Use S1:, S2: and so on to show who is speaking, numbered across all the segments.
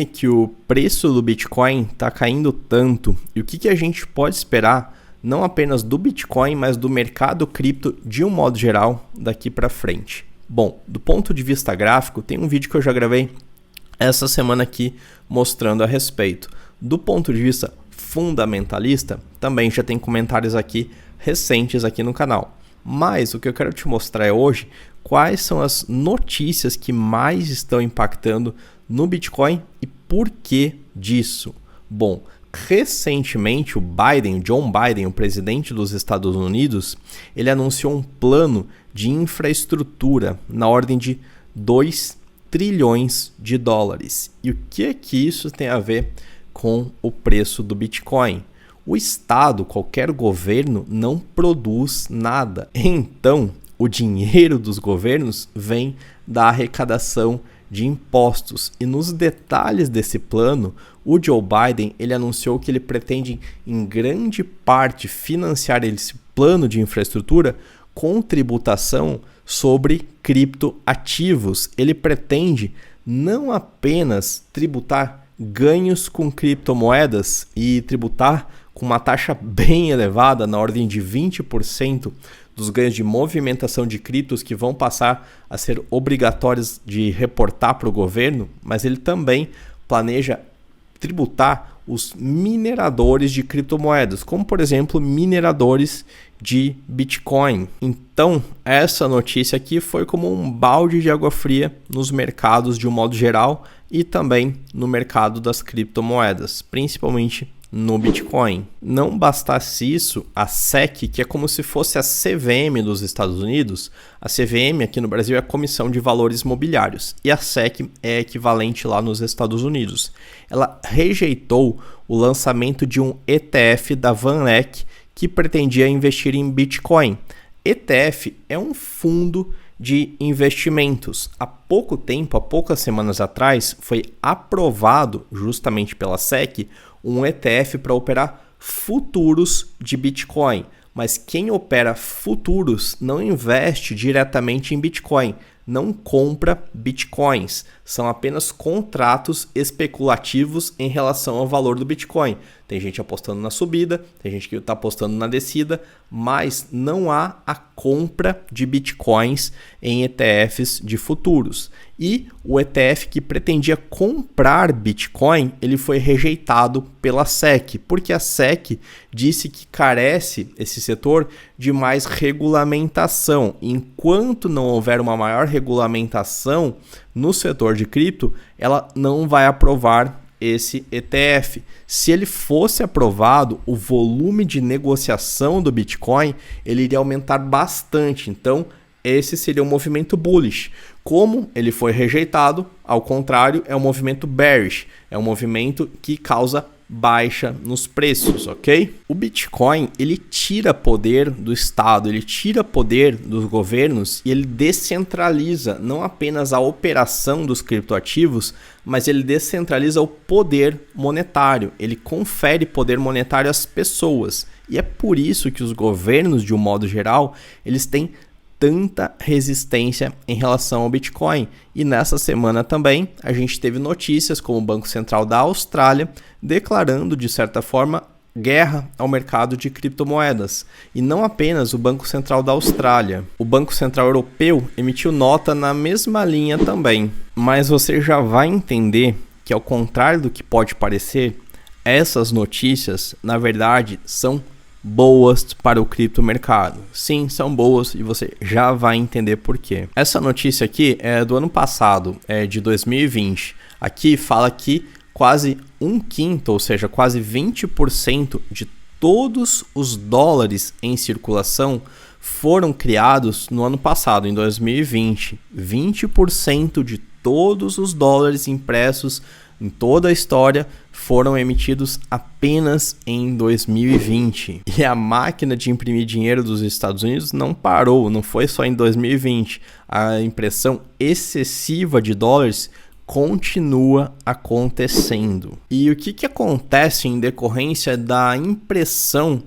S1: que o preço do Bitcoin está caindo tanto e o que a gente pode esperar não apenas do Bitcoin, mas do mercado cripto de um modo geral daqui para frente. Bom, do ponto de vista gráfico, tem um vídeo que eu já gravei essa semana aqui mostrando a respeito. Do ponto de vista fundamentalista, também já tem comentários aqui recentes aqui no canal. Mas o que eu quero te mostrar é hoje quais são as notícias que mais estão impactando no Bitcoin e por que disso. Bom, recentemente o John Biden, o presidente dos Estados Unidos, ele anunciou um plano de infraestrutura na ordem de 2 trilhões de dólares. E o que é que isso tem a ver com o preço do Bitcoin? O Estado, qualquer governo, não produz nada. Então, o dinheiro dos governos vem da arrecadação de impostos. E nos detalhes desse plano, o Joe Biden ele anunciou que ele pretende, em grande parte, financiar esse plano de infraestrutura com tributação sobre criptoativos. Ele pretende não apenas tributar ganhos com criptomoedas e tributar com uma taxa bem elevada, na ordem de 20% dos ganhos de movimentação de criptos que vão passar a ser obrigatórios de reportar para o governo, mas ele também planeja tributar os mineradores de criptomoedas, como por exemplo mineradores de Bitcoin. Então, essa notícia aqui foi como um balde de água fria nos mercados de um modo geral e também no mercado das criptomoedas, principalmente no Bitcoin. Não bastasse isso, a SEC, que é como se fosse a CVM dos Estados Unidos, a CVM aqui no Brasil é a Comissão de Valores Mobiliários e a SEC é equivalente lá nos Estados Unidos. Ela rejeitou o lançamento de um ETF da VanEck que pretendia investir em Bitcoin. ETF é um fundo de investimentos. Há pouco tempo, há poucas semanas atrás, foi aprovado justamente pela SEC um ETF para operar futuros de Bitcoin. Mas quem opera futuros não investe diretamente em Bitcoin, não compra Bitcoins. São apenas contratos especulativos em relação ao valor do Bitcoin. Tem gente apostando na subida, tem gente que está apostando na descida, mas não há a compra de Bitcoins em ETFs de futuros. E o ETF que pretendia comprar Bitcoin, ele foi rejeitado pela SEC, porque a SEC disse que carece esse setor de mais regulamentação. Enquanto não houver uma maior regulamentação no setor de cripto, ela não vai aprovar esse ETF. Se ele fosse aprovado, o volume de negociação do Bitcoin ele iria aumentar bastante. Então, esse seria um movimento bullish. Como ele foi rejeitado, ao contrário, é um movimento bearish. É um movimento que causa baixa nos preços, ok? O Bitcoin, ele tira poder do Estado, ele tira poder dos governos e ele descentraliza não apenas a operação dos criptoativos, mas ele descentraliza o poder monetário, ele confere poder monetário às pessoas. E é por isso que os governos, de um modo geral, eles têm tanta resistência em relação ao Bitcoin. E nessa semana também a gente teve notícias como o Banco Central da Austrália declarando, de certa forma, guerra ao mercado de criptomoedas. E não apenas o Banco Central da Austrália. O Banco Central Europeu emitiu nota na mesma linha também. Mas você já vai entender que, ao contrário do que pode parecer, essas notícias, na verdade, são boas para o criptomercado. Sim, são boas e você já vai entender por quê. Essa notícia aqui é do ano passado, é de 2020. Aqui fala que quase 1/5, ou seja, quase 20% de todos os dólares em circulação foram criados no ano passado, em 2020. 20% de todos os dólares impressos em toda a história foram emitidos apenas em 2020. E a máquina de imprimir dinheiro dos Estados Unidos não parou, não foi só em 2020. A impressão excessiva de dólares continua acontecendo. E o que acontece em decorrência da impressão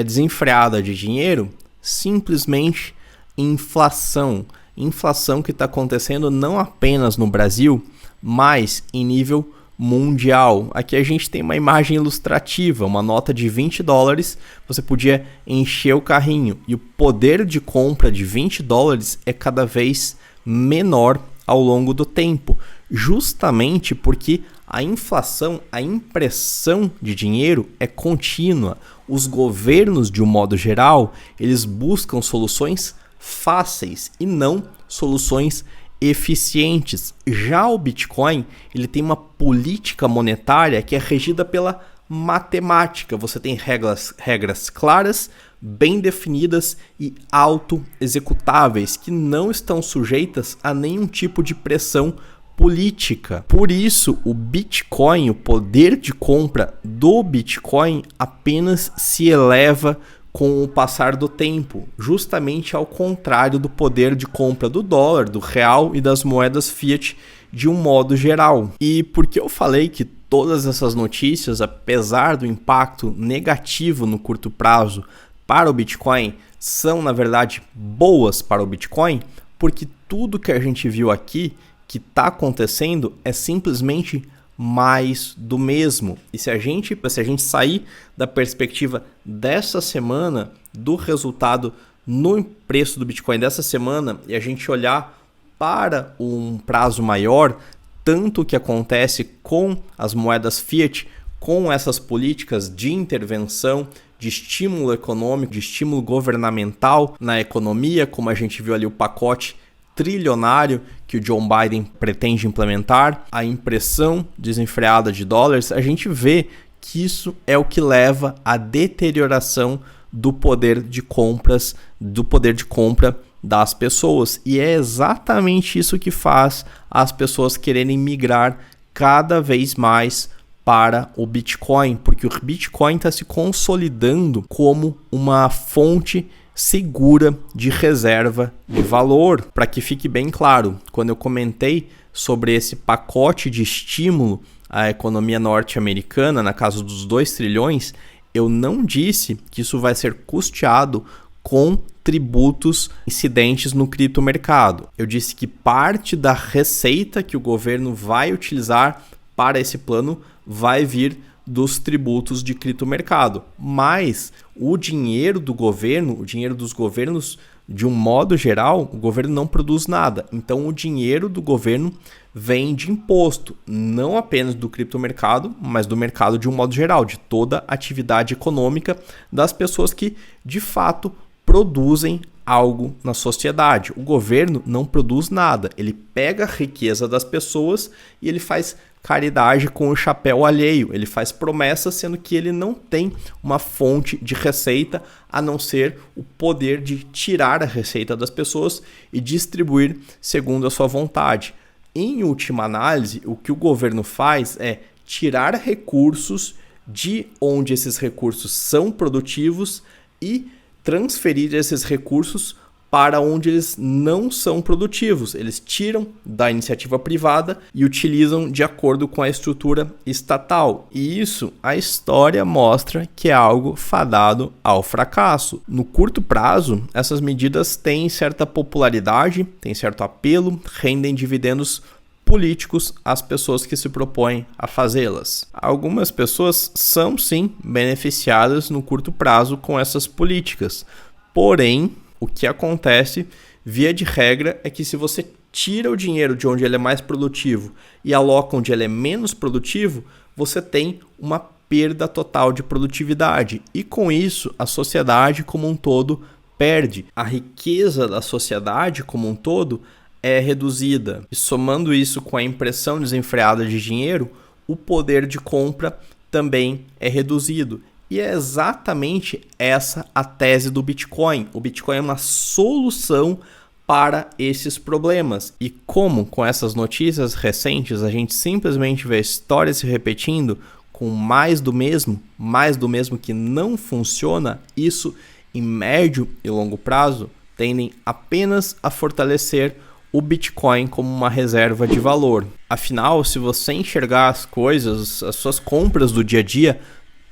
S1: desenfreada de dinheiro? Simplesmente inflação. Inflação que está acontecendo não apenas no Brasil, mas em nível mundial. Aqui a gente tem uma imagem ilustrativa, uma nota de $20, você podia encher o carrinho e o poder de compra de $20 é cada vez menor ao longo do tempo, justamente porque a inflação, a impressão de dinheiro é contínua. Os governos, de um modo geral, eles buscam soluções fáceis e não soluções eficientes. Já o Bitcoin, ele tem uma política monetária que é regida pela matemática. Você tem regras claras, bem definidas e auto-executáveis, que não estão sujeitas a nenhum tipo de pressão política. Por isso, o Bitcoin, o poder de compra do Bitcoin apenas se eleva com o passar do tempo, justamente ao contrário do poder de compra do dólar, do real e das moedas fiat de um modo geral. E por que eu falei que todas essas notícias, apesar do impacto negativo no curto prazo para o Bitcoin, são na verdade boas para o Bitcoin? Porque tudo que a gente viu aqui que está acontecendo é simplesmente mais do mesmo. E se a gente sair da perspectiva dessa semana, do resultado no preço do Bitcoin dessa semana, e a gente olhar para um prazo maior, tanto o que acontece com as moedas fiat, com essas políticas de intervenção, de estímulo econômico, de estímulo governamental na economia, como a gente viu ali o pacote trilionário que o Joe Biden pretende implementar, a impressão desenfreada de dólares, a gente vê que isso é o que leva à deterioração do poder de compra das pessoas. E é exatamente isso que faz as pessoas quererem migrar cada vez mais para o Bitcoin, porque o Bitcoin está se consolidando como uma fonte segura de reserva de valor. Para que fique bem claro, quando eu comentei sobre esse pacote de estímulo à economia norte-americana, na casa dos 2 trilhões, eu não disse que isso vai ser custeado com tributos incidentes no criptomercado. Eu disse que parte da receita que o governo vai utilizar para esse plano vai vir dos tributos de criptomercado, mas o dinheiro do governo, o dinheiro dos governos, de um modo geral, o governo não produz nada. Então o dinheiro do governo vem de imposto, não apenas do criptomercado, mas do mercado de um modo geral, de toda a atividade econômica das pessoas que de fato produzem algo na sociedade. O governo não produz nada, ele pega a riqueza das pessoas e ele faz caridade com o chapéu alheio, ele faz promessas sendo que ele não tem uma fonte de receita a não ser o poder de tirar a receita das pessoas e distribuir segundo a sua vontade. Em última análise, o que o governo faz é tirar recursos de onde esses recursos são produtivos e transferir esses recursos para onde eles não são produtivos. Eles tiram da iniciativa privada e utilizam de acordo com a estrutura estatal. E isso, a história mostra que é algo fadado ao fracasso. No curto prazo, essas medidas têm certa popularidade, têm certo apelo, rendem dividendos políticos às pessoas que se propõem a fazê-las. Algumas pessoas são sim beneficiadas no curto prazo com essas políticas. Porém, o que acontece, via de regra, é que se você tira o dinheiro de onde ele é mais produtivo e aloca onde ele é menos produtivo, você tem uma perda total de produtividade. E com isso, a sociedade como um todo perde. A riqueza da sociedade como um todo é reduzida. E somando isso com a impressão desenfreada de dinheiro, o poder de compra também é reduzido. E é exatamente essa a tese do Bitcoin. O Bitcoin é uma solução para esses problemas. E como com essas notícias recentes a gente simplesmente vê a história se repetindo com mais do mesmo que não funciona, isso em médio e longo prazo tendem apenas a fortalecer o Bitcoin como uma reserva de valor. Afinal, se você enxergar as coisas, as suas compras do dia a dia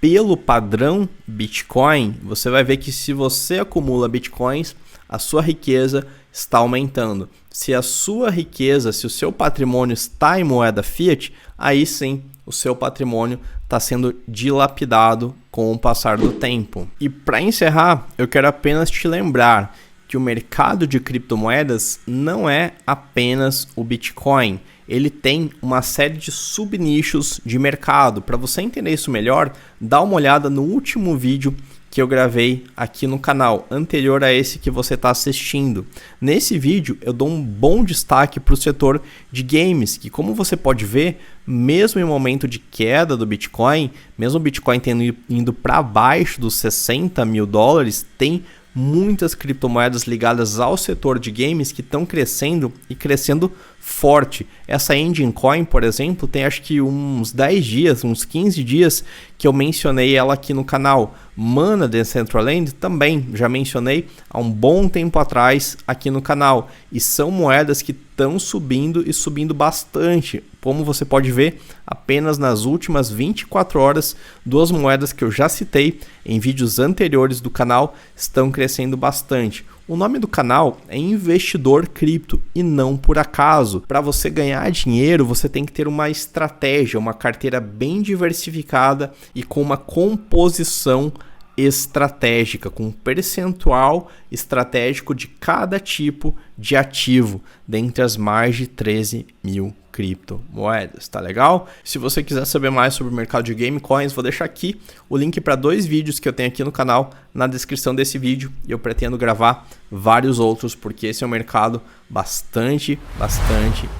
S1: pelo padrão Bitcoin, você vai ver que se você acumula Bitcoins, a sua riqueza está aumentando. se a sua riqueza, se o seu patrimônio está em moeda fiat, aí sim o seu patrimônio está sendo dilapidado com o passar do tempo. E para encerrar, eu quero apenas te lembrar que o mercado de criptomoedas não é apenas o Bitcoin. Ele tem uma série de subnichos de mercado. Para você entender isso melhor, dá uma olhada no último vídeo que eu gravei aqui no canal, anterior a esse que você está assistindo. Nesse vídeo eu dou um bom destaque para o setor de games, que como você pode ver, mesmo em momento de queda do Bitcoin, mesmo o Bitcoin tendo indo para baixo dos 60 mil dólares, tem muitas criptomoedas ligadas ao setor de games que estão crescendo e crescendo forte. Essa Engine Coin, por exemplo, tem acho que uns 10 dias, uns 15 dias que eu mencionei ela aqui no canal. Mana Decentraland também já mencionei há um bom tempo atrás aqui no canal. E são moedas que estão subindo e subindo bastante. Como você pode ver, apenas nas últimas 24 horas, duas moedas que eu já citei em vídeos anteriores do canal estão crescendo bastante. O nome do canal é Investidor Cripto e não por acaso. Para você ganhar dinheiro, você tem que ter uma estratégia, uma carteira bem diversificada e com uma composição estratégica, com um percentual estratégico de cada tipo de ativo, dentre as mais de 13 mil criptomoedas, tá legal? Se você quiser saber mais sobre o mercado de game coins, vou deixar aqui o link para 2 vídeos que eu tenho aqui no canal na descrição desse vídeo, e eu pretendo gravar vários outros, porque esse é um mercado bastante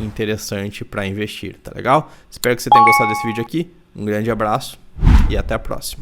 S1: interessante para investir, tá legal? Espero que você tenha gostado desse vídeo aqui, um grande abraço e até a próxima.